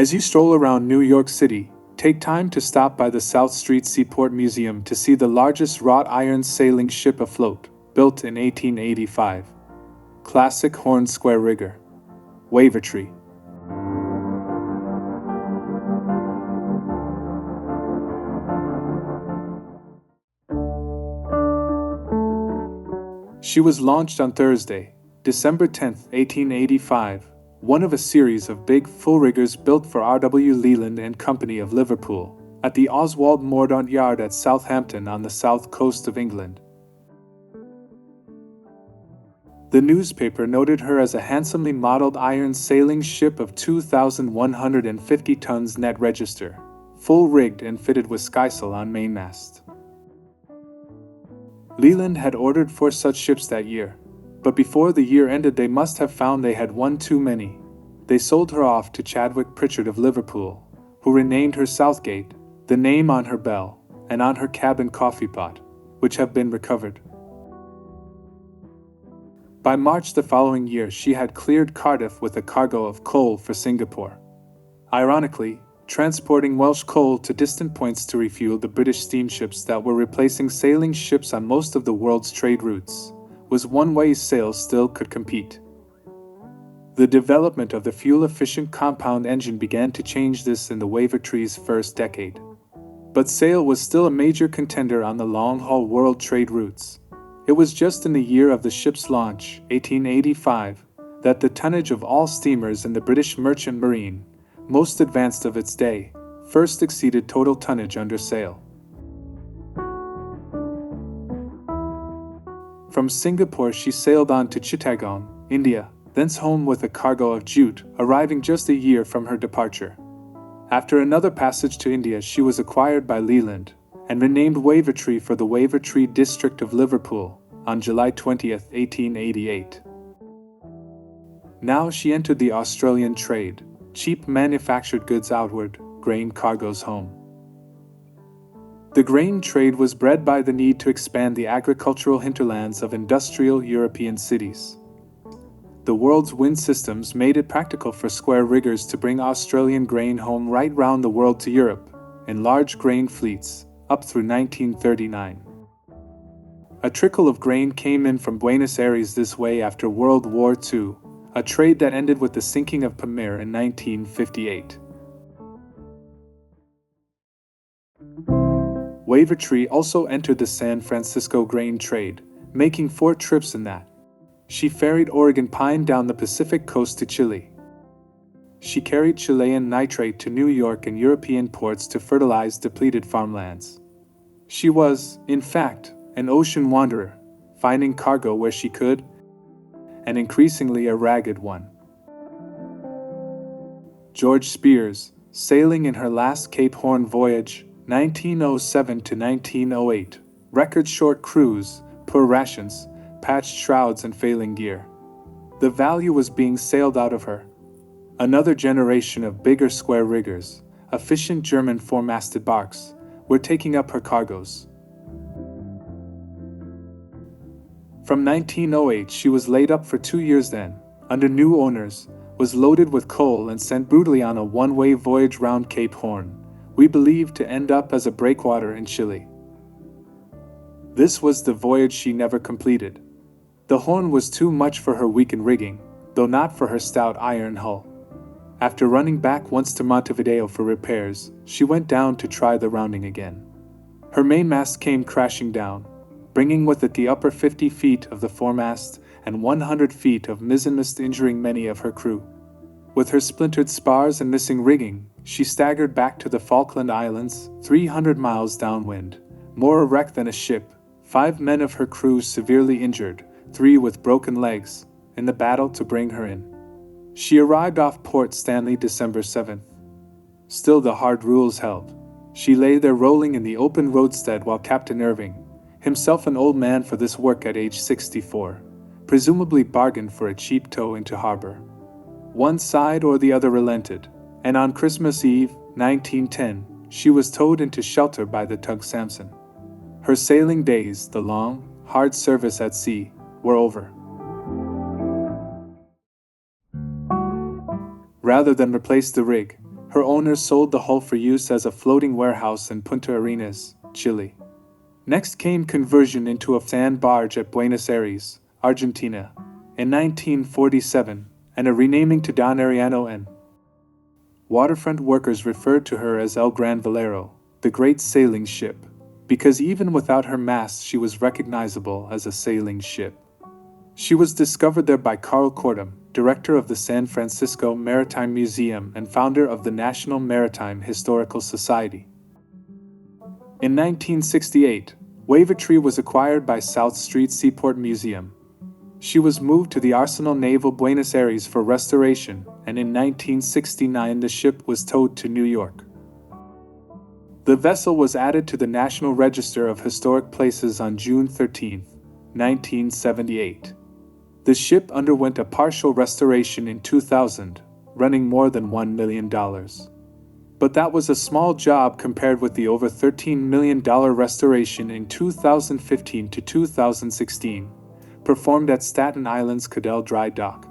As you stroll around New York City, take time to stop by the South Street Seaport Museum to see the largest wrought iron sailing ship afloat, built in 1885. Classic horn square rigger. Wavertree. She was launched on Thursday, December 10, 1885, one of a series of big full riggers built for R.W. Leland and Company of Liverpool, at the Oswald Mordaunt Yard at Southampton on the south coast of England. The newspaper noted her as a handsomely modeled iron sailing ship of 2,150 tons net register, full-rigged and fitted with skysail on mainmast. Leland had ordered 4 such ships that year, but before the year ended they must have found they had one too many. They sold her off to Chadwick Pritchard of Liverpool, who renamed her Southgate, the name on her bell, and on her cabin coffee pot, which have been recovered. By March the following year she had cleared Cardiff with a cargo of coal for Singapore. Ironically, transporting Welsh coal to distant points to refuel the British steamships that were replacing sailing ships on most of the world's trade routes, was one way sail still could compete. The development of the fuel-efficient compound engine began to change this in the Wavertree's first decade. But sail was still a major contender on the long-haul world trade routes. It was just in the year of the ship's launch, 1885, that the tonnage of all steamers in the British merchant marine, most advanced of its day, first exceeded total tonnage under sail. From Singapore she sailed on to Chittagong, India, thence home with a cargo of jute, arriving just a year from her departure. After another passage to India she was acquired by Leland, and renamed Wavertree for the Wavertree district of Liverpool, on July 20, 1888. Now she entered the Australian trade, cheap manufactured goods outward, grain cargoes home. The grain trade was bred by the need to expand the agricultural hinterlands of industrial European cities. The world's wind systems made it practical for square riggers to bring Australian grain home right round the world to Europe, in large grain fleets, up through 1939. A trickle of grain came in from Buenos Aires this way after World War II, a trade that ended with the sinking of Pamir in 1958. Wavertree also entered the San Francisco grain trade, making 4 trips in that. She ferried Oregon pine down the Pacific coast to Chile. She carried Chilean nitrate to New York and European ports to fertilize depleted farmlands. She was, in fact, an ocean wanderer, finding cargo where she could, and increasingly a ragged one. George Spears, sailing in her last Cape Horn voyage, 1907 to 1908, record short cruise, poor rations, patched shrouds and failing gear. The value was being sailed out of her. Another generation of bigger square riggers, efficient German 4-masted barks, were taking up her cargoes. From 1908 she was laid up for 2 years then, under new owners, was loaded with coal and sent brutally on a one-way voyage round Cape Horn, we believe to end up as a breakwater in Chile. This was the voyage she never completed. The Horn was too much for her weakened rigging, though not for her stout iron hull. After running back once to Montevideo for repairs, she went down to try the rounding again. Her mainmast came crashing down, bringing with it the upper 50 feet of the foremast and 100 feet of mizzenmast, injuring many of her crew. With her splintered spars and missing rigging, she staggered back to the Falkland Islands, 300 miles downwind, more a wreck than a ship, 5 men of her crew severely injured, 3 with broken legs, in the battle to bring her in. She arrived off Port Stanley December 7th. Still the hard rules held. She lay there rolling in the open roadstead while Captain Irving, himself an old man for this work at age 64, presumably bargained for a cheap tow into harbor. One side or the other relented, and on Christmas Eve, 1910, she was towed into shelter by the tug Samson. Her sailing days, the long, hard service at sea, were over. Rather than replace the rig, Her owners sold the hull for use as a floating warehouse in Punta Arenas, Chile. Next came conversion into a sand barge at Buenos Aires, Argentina, in 1947, and a renaming to Don Ariano N. Waterfront workers referred to her as El Gran Velero, the Great Sailing Ship, because even without her masts she was recognizable as a sailing ship. She was discovered there by Carl Kortum, director of the San Francisco Maritime Museum and founder of the National Maritime Historical Society. In 1968, Wavertree was acquired by South Street Seaport Museum. She was moved to the Arsenal Naval Buenos Aires for restoration, and in 1969 the ship was towed to New York. The vessel was added to the National Register of Historic Places on June 13, 1978. The ship underwent a partial restoration in 2000, running more than $1 million. But that was a small job compared with the over $13 million restoration in 2015 to 2016, performed at Staten Island's Cadell Dry Dock.